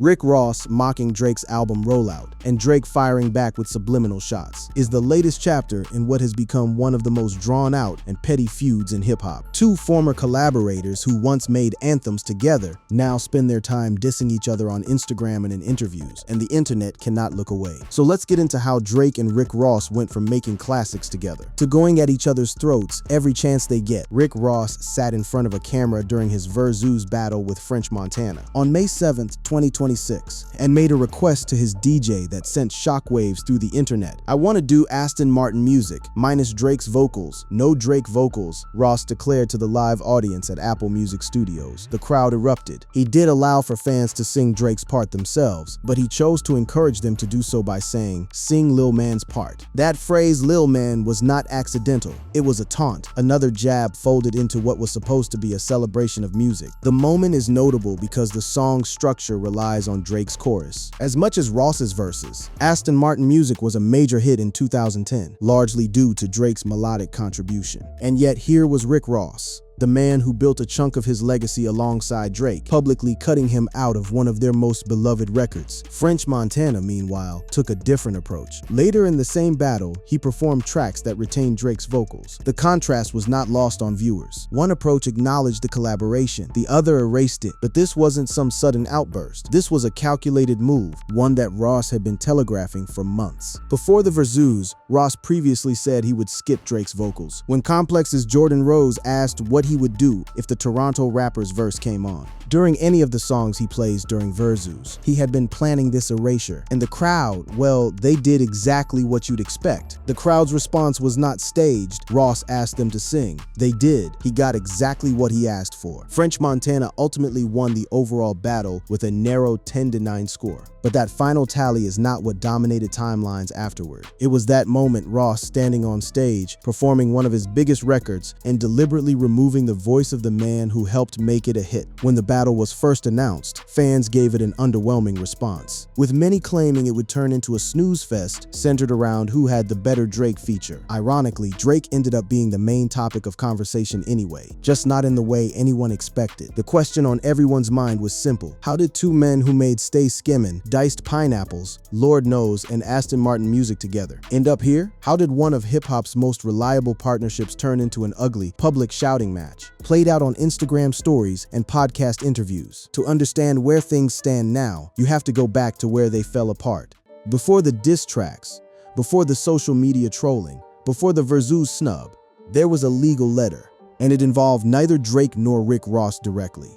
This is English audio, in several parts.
Rick Ross mocking Drake's album Rollout, and Drake firing back with subliminal shots, is the latest chapter in what has become one of the most drawn-out and petty feuds in hip-hop. Two former collaborators who once made anthems together now spend their time dissing each other on Instagram and in interviews, and the internet cannot look away. So let's get into how Drake and Rick Ross went from making classics together to going at each other's throats every chance they get. Rick Ross sat in front of a camera during his Verzuz battle with French Montana on May 7th, 2026, and made a request to his DJ that sent shockwaves through the internet. "I want to do Aston Martin music, minus Drake's vocals, no Drake vocals," Ross declared to the live audience at Apple Music Studios. The crowd erupted. He did allow for fans to sing Drake's part themselves, but he chose to encourage them to do so by saying, "Sing Lil Man's part." That phrase, Lil Man, was not accidental. It was a taunt, another jab folded into what was supposed to be a celebration of music. The moment is notable because the song's structure relies on Drake's chorus as much as Ross's verses. Aston Martin music was a major hit in 2010, largely due to Drake's melodic contribution. And yet here was Rick Ross, the man who built a chunk of his legacy alongside Drake, publicly cutting him out of one of their most beloved records. French Montana, meanwhile, took a different approach. Later in the same battle, he performed tracks that retained Drake's vocals. The contrast was not lost on viewers. One approach acknowledged the collaboration, the other erased it. But this wasn't some sudden outburst. This was a calculated move, one that Ross had been telegraphing for months. Before the Verzuz, Ross previously said he would skip Drake's vocals. When Complex's Jordan Rose asked what he would do if the Toronto rapper's verse came on during any of the songs he plays during Verzuz, he had been planning this erasure. And the crowd, well, they did exactly what you'd expect. The crowd's response was not staged. Ross asked them to sing. They did. He got exactly what he asked for. French Montana ultimately won the overall battle with a narrow 10-9 score. But that final tally is not what dominated timelines afterward. It was that moment, Ross standing on stage, performing one of his biggest records, and deliberately removing the voice of the man who helped make it a hit. When the battle was first announced, fans gave it an underwhelming response, with many claiming it would turn into a snooze fest centered around who had the better Drake feature. Ironically, Drake ended up being the main topic of conversation anyway, just not in the way anyone expected. The question on everyone's mind was simple. How did two men who made Stay Skimmin', Diced Pineapples, Lord Knows, and Aston Martin music together end up here? How did one of hip-hop's most reliable partnerships turn into an ugly, public shouting match, played out on Instagram stories and podcast interviews? To understand where things stand now, you have to go back to where they fell apart. Before the diss tracks, before the social media trolling, before the Verzuz snub, there was a legal letter, and it involved neither Drake nor Rick Ross directly.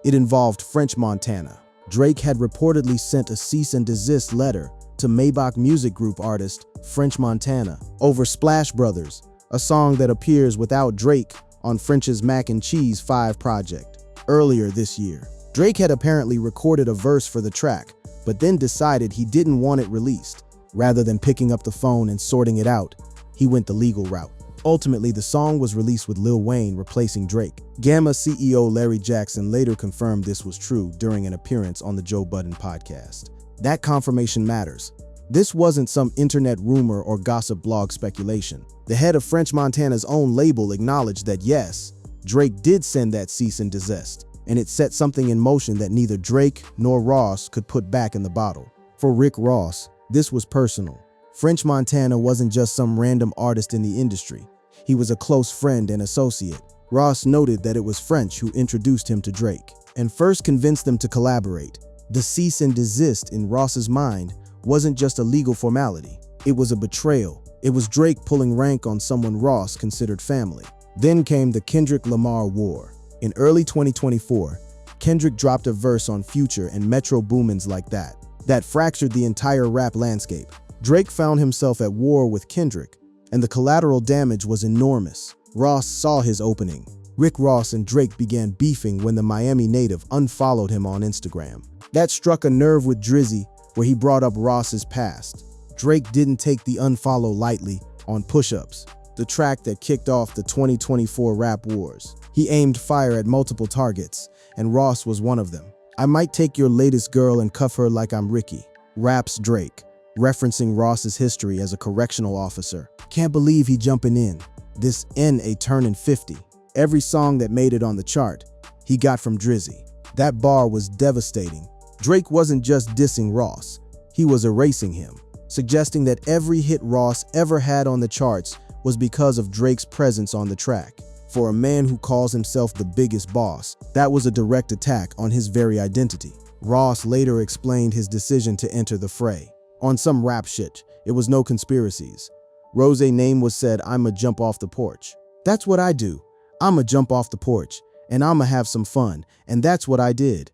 It involved French Montana. Drake had reportedly sent a cease and desist letter to Maybach music group artist French Montana over Splash Brothers, a song that appears without Drake on French's Mac and Cheese 5 project. Earlier this year, Drake had apparently recorded a verse for the track, but then decided he didn't want it released. Rather than picking up the phone and sorting it out, he went the legal route. Ultimately, the song was released with Lil Wayne replacing Drake. Gamma CEO Larry Jackson later confirmed this was true during an appearance on the Joe Budden podcast. That confirmation matters. This wasn't some internet rumor or gossip blog speculation. The head of French Montana's own label acknowledged that yes, Drake did send that cease and desist, and it set something in motion that neither Drake nor Ross could put back in the bottle. For Rick Ross, this was personal. French Montana wasn't just some random artist in the industry. He was a close friend and associate. Ross noted that it was French who introduced him to Drake and first convinced them to collaborate. The cease and desist in Ross's mind wasn't just a legal formality. It was a betrayal. It was Drake pulling rank on someone Ross considered family. Then came the Kendrick Lamar war. In early 2024, Kendrick dropped a verse on Future and Metro Boomin's Like That fractured the entire rap landscape. Drake found himself at war with Kendrick, and the collateral damage was enormous. Ross saw his opening. Rick Ross and Drake began beefing when the Miami native unfollowed him on Instagram. That struck a nerve with Drizzy, where he brought up Ross's past. Drake didn't take the unfollow lightly on Push-Ups, the track that kicked off the 2024 rap wars. He aimed fire at multiple targets, and Ross was one of them. "I might take your latest girl and cuff her like I'm Ricky," raps Drake, referencing Ross's history as a correctional officer. "Can't believe he jumping in. This N.A. turning 50. Every song that made it on the chart, he got from Drizzy." That bar was devastating. Drake wasn't just dissing Ross, he was erasing him, suggesting that every hit Ross ever had on the charts was because of Drake's presence on the track. For a man who calls himself the biggest boss, that was a direct attack on his very identity. Ross later explained his decision to enter the fray. On some rap shit, it was no conspiracies. Rose's name was said, "I'ma jump off the porch. That's what I do. I'ma jump off the porch, and I'ma have some fun, and that's what I did.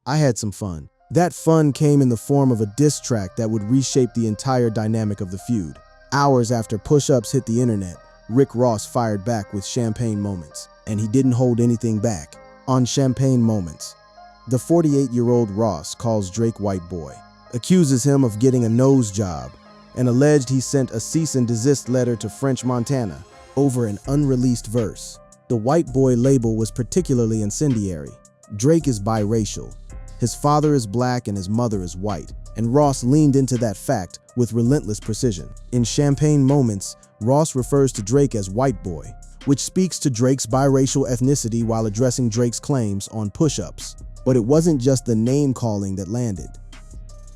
I had some fun." That fun came in the form of a diss track that would reshape the entire dynamic of the feud. Hours after push-ups hit the internet, Rick Ross fired back with Champagne Moments, and he didn't hold anything back. On Champagne Moments, the 48-year-old Ross calls Drake white boy, accuses him of getting a nose job, and alleged he sent a cease and desist letter to French Montana over an unreleased verse. The white boy label was particularly incendiary. Drake is biracial. His father is black and his mother is white, and Ross leaned into that fact with relentless precision. In Champagne Moments, Ross refers to Drake as white boy, which speaks to Drake's biracial ethnicity while addressing Drake's claims on push-ups. But it wasn't just the name-calling that landed.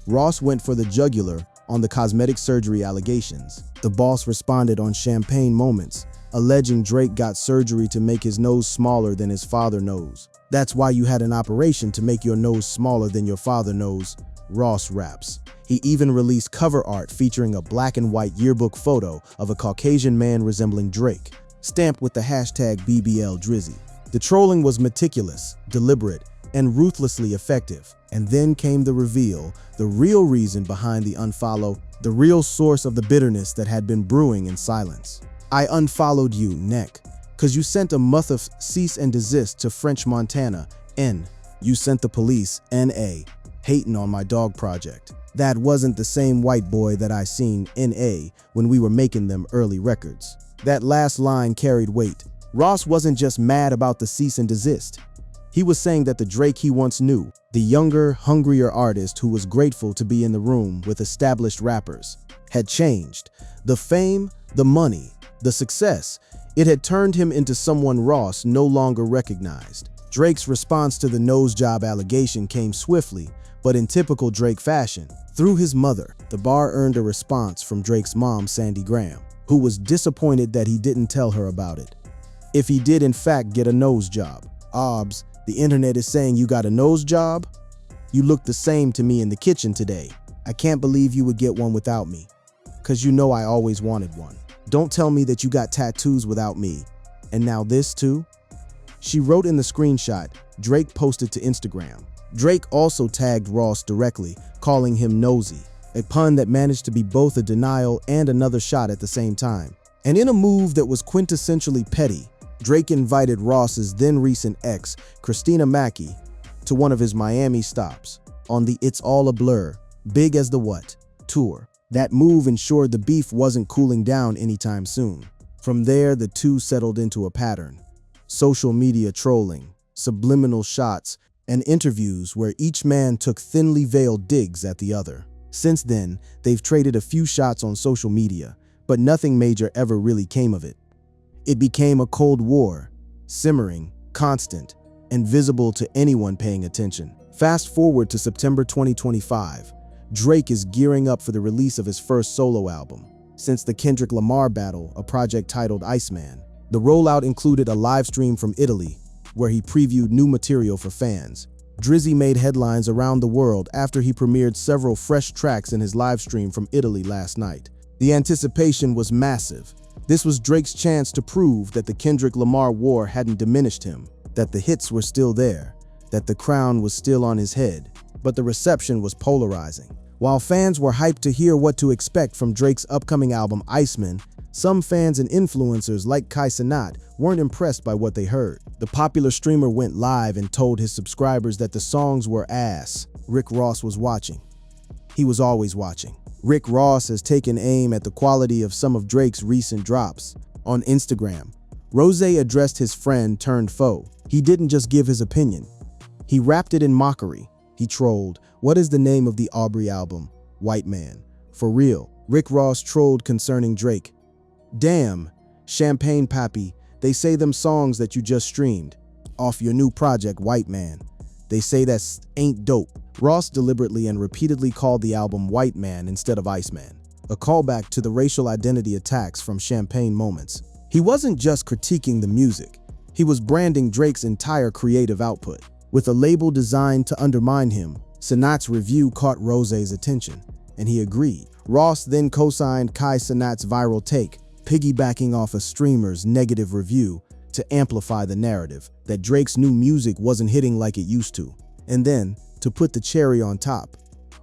Ross went for the jugular on the cosmetic surgery allegations. The boss responded on Champagne Moments, alleging Drake got surgery to make his nose smaller than his father knows. "That's why you had an operation to make your nose smaller than your father knows," Ross raps. He even released cover art featuring a black and white yearbook photo of a Caucasian man resembling Drake, stamped with the hashtag #BBLDrizzy. The trolling was meticulous, deliberate, and ruthlessly effective. And then came the reveal, the real reason behind the unfollow, the real source of the bitterness that had been brewing in silence. "I unfollowed you, neck, 'cause you sent a month of cease and desist to French Montana, N. You sent the police, NA, hating on my dog project. That wasn't the same white boy that I seen, NA, when we were making them early records." That last line carried weight. Ross wasn't just mad about the cease and desist. He was saying that the Drake he once knew, the younger, hungrier artist who was grateful to be in the room with established rappers, had changed. The fame, the money, the success, it had turned him into someone Ross no longer recognized. Drake's response to the nose job allegation came swiftly, but in typical Drake fashion. Through his mother, the bar earned a response from Drake's mom, Sandy Graham, who was disappointed that he didn't tell her about it. If he did in fact get a nose job. "Obs, the internet is saying you got a nose job? You look the same to me in the kitchen today. I can't believe you would get one without me. 'Cause you know I always wanted one. Don't tell me that you got tattoos without me. And now this too?" She wrote in the screenshot Drake posted to Instagram. Drake also tagged Ross directly, calling him nosy, a pun that managed to be both a denial and another shot at the same time. And in a move that was quintessentially petty, Drake invited Ross's then recent ex, Christina Mackey, to one of his Miami stops on the It's All a Blur, Big as the What tour. That move ensured the beef wasn't cooling down anytime soon. From there, the two settled into a pattern. Social media trolling, subliminal shots, and interviews where each man took thinly veiled digs at the other. Since then, they've traded a few shots on social media, but nothing major ever really came of it. It became a Cold War, simmering, constant, and visible to anyone paying attention. Fast forward to September 2025, Drake is gearing up for the release of his first solo album. Since the Kendrick Lamar battle, a project titled Iceman. The rollout included a live stream from Italy, where he previewed new material for fans. Drizzy made headlines around the world after he premiered several fresh tracks in his live stream from Italy last night. The anticipation was massive. This was Drake's chance to prove that the Kendrick Lamar war hadn't diminished him, that the hits were still there, that the crown was still on his head. But the reception was polarizing. While fans were hyped to hear what to expect from Drake's upcoming album Iceman, some fans and influencers like Kai Cenat weren't impressed by what they heard. The popular streamer went live and told his subscribers that the songs were ass. Rick Ross was watching. He was always watching. Rick Ross has taken aim at the quality of some of Drake's recent drops. On Instagram, Rose addressed his friend turned foe. He didn't just give his opinion. He wrapped it in mockery. He trolled, "What is the name of the Aubrey album? White Man." For real, Rick Ross trolled concerning Drake. "Damn, Champagne Pappy, they say them songs that you just streamed off your new project, White Man. They say that ain't dope. Ross deliberately and repeatedly called the album White Man instead of Iceman, a callback to the racial identity attacks from Champagne Moments. He wasn't just critiquing the music, he was branding Drake's entire creative output. With a label designed to undermine him, Cenat's review caught Rose's attention, and he agreed. Ross then co-signed Kai Cenat's viral take, piggybacking off a streamer's negative review to amplify the narrative that Drake's new music wasn't hitting like it used to. And then, to put the cherry on top,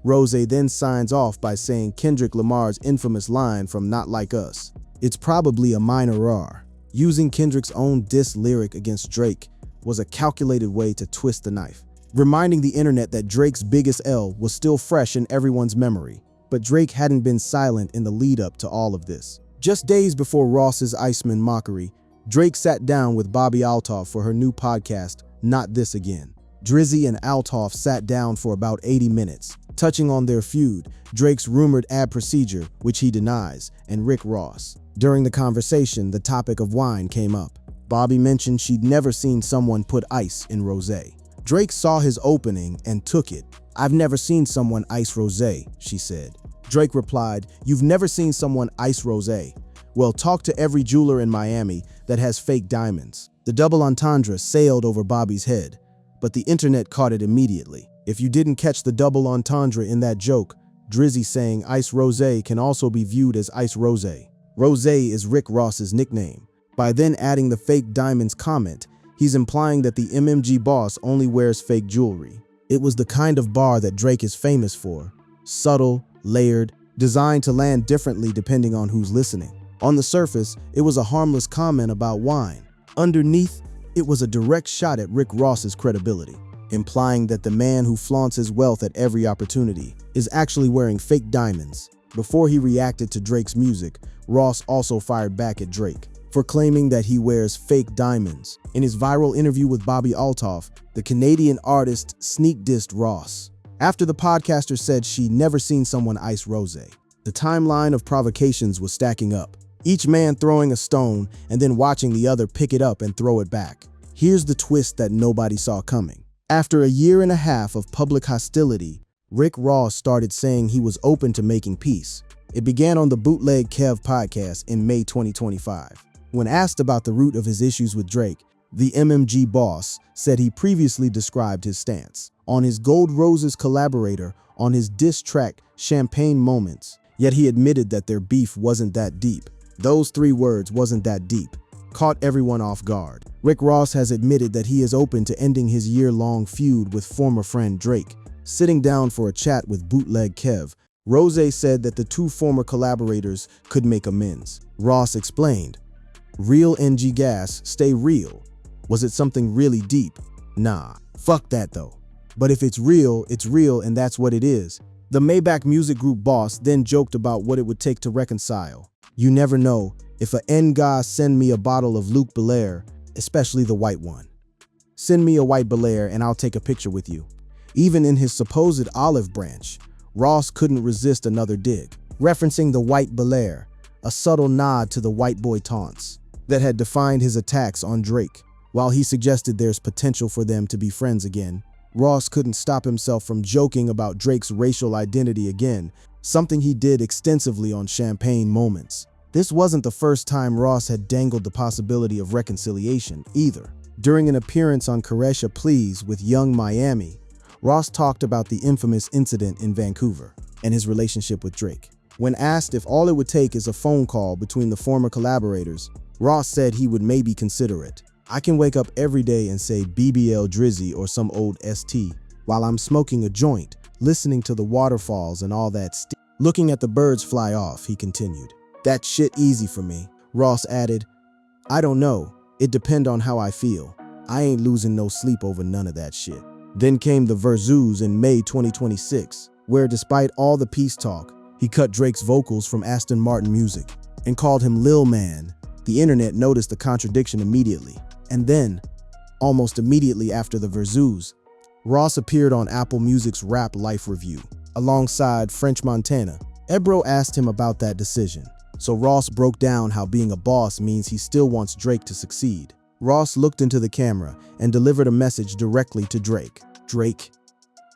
Rose then signs off by saying Kendrick Lamar's infamous line from Not Like Us, "It's probably a minor R." Using Kendrick's own diss lyric against Drake was a calculated way to twist the knife, reminding the internet that Drake's biggest L was still fresh in everyone's memory. But Drake hadn't been silent in the lead-up to all of this. Just days before Ross's Iceman mockery, Drake sat down with Bobby Althoff for her new podcast, Not This Again. Drizzy and Althoff sat down for about 80 minutes, touching on their feud, Drake's rumored ad procedure, which he denies, and Rick Ross. During the conversation, the topic of wine came up. Bobby mentioned she'd never seen someone put ice in rosé. Drake saw his opening and took it. "I've never seen someone ice rosé," she said. Drake replied, "You've never seen someone ice rosé? Well, talk to every jeweler in Miami that has fake diamonds." The double entendre sailed over Bobby's head, but the internet caught it immediately. If you didn't catch the double entendre in that joke, Drizzy saying ice rosé can also be viewed as ice rosé. Rosé is Rick Ross's nickname. By then adding the fake diamonds comment, he's implying that the MMG boss only wears fake jewelry. It was the kind of bar that Drake is famous for. Subtle, layered, designed to land differently depending on who's listening. On the surface, it was a harmless comment about wine. Underneath, it was a direct shot at Rick Ross's credibility, implying that the man who flaunts his wealth at every opportunity is actually wearing fake diamonds. Before he reacted to Drake's music, Ross also fired back at Drake for claiming that he wears fake diamonds. In his viral interview with Bobby Althoff, the Canadian artist sneak dissed Ross. After the podcaster said she'd never seen someone ice rosé, the timeline of provocations was stacking up, each man throwing a stone and then watching the other pick it up and throw it back. Here's the twist that nobody saw coming. After a year and a half of public hostility, Rick Ross started saying he was open to making peace. It began on the Bootleg Kev podcast in May 2025. When asked about the root of his issues with Drake, the MMG boss said he previously described his stance on his Gold Roses collaborator on his diss track Champagne Moments, yet he admitted that their beef wasn't that deep. Those 3 words, "wasn't that deep," caught everyone off guard. Rick Ross has admitted that he is open to ending his year-long feud with former friend Drake. Sitting down for a chat with Bootleg Kev, Rose said that the 2 former collaborators could make amends. Ross explained, "Real NG gas, stay real. Was it something really deep? Nah, fuck that though. But if it's real, and that's what it is." The Maybach Music Group boss then joked about what it would take to reconcile. "You never know, if a N-guy send me a bottle of Luc Belaire, especially the white one. Send me a white Belaire and I'll take a picture with you." Even in his supposed olive branch, Ross couldn't resist another dig, referencing the white Belaire, a subtle nod to the white boy taunts that had defined his attacks on Drake. While he suggested there's potential for them to be friends again, Ross couldn't stop himself from joking about Drake's racial identity again, something he did extensively on Champagne Moments. This wasn't the first time Ross had dangled the possibility of reconciliation, either. During an appearance on Koresha Please with Young Miami, Ross talked about the infamous incident in Vancouver and his relationship with Drake. When asked if all it would take is a phone call between the former collaborators, Ross said he would maybe consider it. "I can wake up every day and say BBL Drizzy or some old ST while I'm smoking a joint, listening to the waterfalls and all that looking at the birds fly off," he continued. "That shit easy for me." Ross added, "I don't know. It depend on how I feel. I ain't losing no sleep over none of that shit." Then came the Verzuz in May 2026, where despite all the peace talk, he cut Drake's vocals from Aston Martin Music and called him Lil Man. The internet noticed the contradiction immediately. And then, almost immediately after the Verzuz, Ross appeared on Apple Music's Rap Life Review, alongside French Montana. Ebro asked him about that decision, so Ross broke down how being a boss means he still wants Drake to succeed. Ross looked into the camera and delivered a message directly to Drake. "Drake,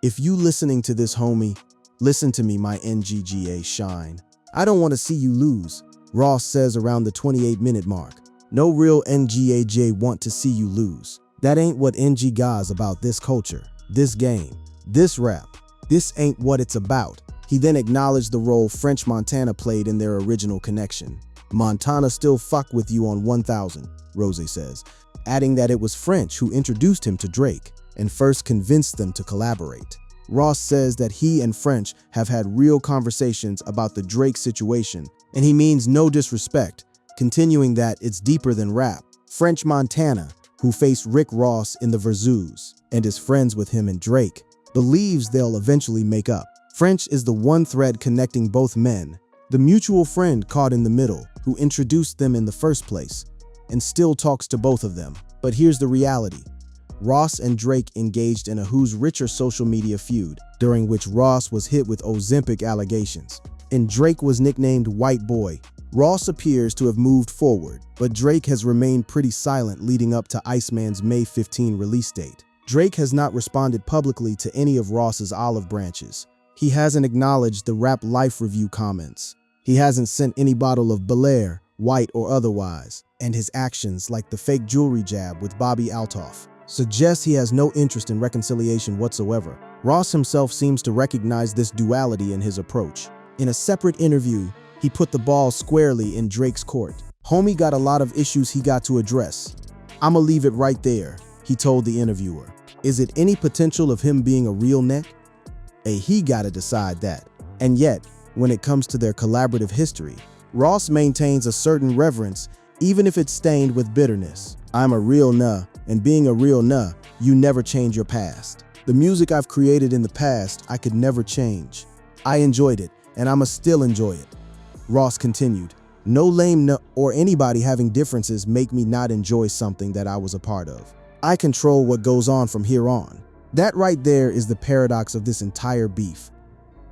If you listening to this, homie, listen to me, my NGGA shine. I don't want to see you lose, Ross says around the 28-minute mark. No real NGAJ want to see you lose. That ain't what NG Ga's about. This culture, this game, this rap. This ain't what it's about. He then acknowledged the role French Montana played in their original connection. Montana still fuck with you on 1000, Rose says, adding that it was French who introduced him to Drake and first convinced them to collaborate. Ross says that he and French have had real conversations about the Drake situation, and he means no disrespect, continuing that it's deeper than rap. French Montana, who faced Rick Ross in the Verzuz and is friends with him and Drake, believes they'll eventually make up. French is the one thread connecting both men, the mutual friend caught in the middle who introduced them in the first place, and still talks to both of them. But here's the reality. Ross and Drake engaged in a who's richer social media feud, during which Ross was hit with Ozempic allegations, and Drake was nicknamed White Boy. Ross appears to have moved forward, but Drake has remained pretty silent leading up to Iceman's May 15 release date. Drake has not responded publicly to any of Ross's olive branches. He hasn't acknowledged the Rap Life review comments. He hasn't sent any bottle of Belaire, white or otherwise, and his actions, like the fake jewelry jab with Bobby Altoff, suggests he has no interest in reconciliation whatsoever. Ross himself seems to recognize this duality in his approach. In a separate interview, he put the ball squarely in Drake's court. Homie got a lot of issues he got to address. I'ma leave it right there, he told the interviewer. Is it any potential of him being a real neck? He gotta decide that. And yet, when it comes to their collaborative history, Ross maintains a certain reverence, even if it's stained with bitterness. I'm a real nah, and being a real nah, you never change your past. The music I've created in the past, I could never change. I enjoyed it, and I'ma still enjoy it. Ross continued, no lame nah or anybody having differences make me not enjoy something that I was a part of. I control what goes on from here on. That right there is the paradox of this entire beef.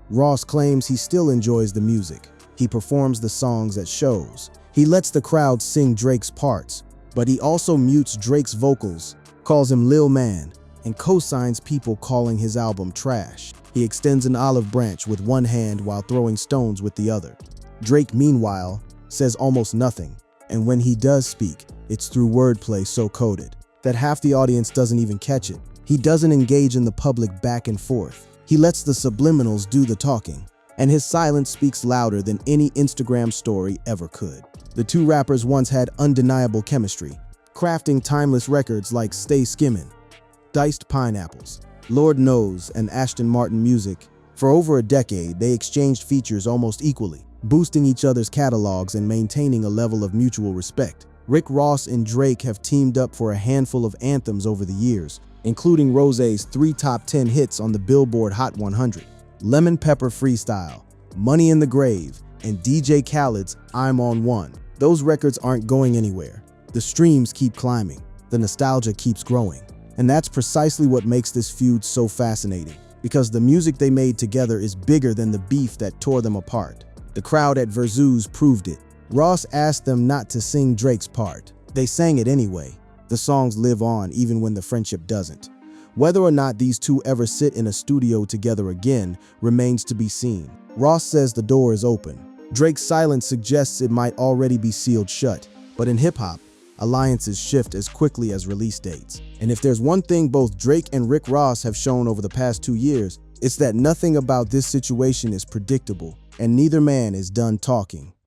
Ross claims he still enjoys the music. He performs the songs at shows. He lets the crowd sing Drake's parts, but he also mutes Drake's vocals, calls him Lil Man, and co-signs people calling his album trash. He extends an olive branch with one hand while throwing stones with the other. Drake, meanwhile, says almost nothing, and when he does speak, it's through wordplay so coded that half the audience doesn't even catch it. He doesn't engage in the public back and forth. He lets the subliminals do the talking, and his silence speaks louder than any Instagram story ever could. The two rappers once had undeniable chemistry, crafting timeless records like Stay Skimmin', Diced Pineapples, Lord Knows, and Ashton Martin Music. For over a decade, they exchanged features almost equally, boosting each other's catalogs and maintaining a level of mutual respect. Rick Ross and Drake have teamed up for a handful of anthems over the years, including Rose's 3 top 10 hits on the Billboard Hot 100, Lemon Pepper Freestyle, Money in the Grave, and DJ Khaled's I'm on One. Those records aren't going anywhere. The streams keep climbing, the nostalgia keeps growing. And that's precisely what makes this feud so fascinating, because the music they made together is bigger than the beef that tore them apart. The crowd at Verzuz proved it. Ross asked them not to sing Drake's part. They sang it anyway. The songs live on even when the friendship doesn't. Whether or not these two ever sit in a studio together again remains to be seen. Ross says the door is open. Drake's silence suggests it might already be sealed shut. But in hip-hop, alliances shift as quickly as release dates. And if there's one thing both Drake and Rick Ross have shown over the past 2 years, it's that nothing about this situation is predictable, and neither man is done talking.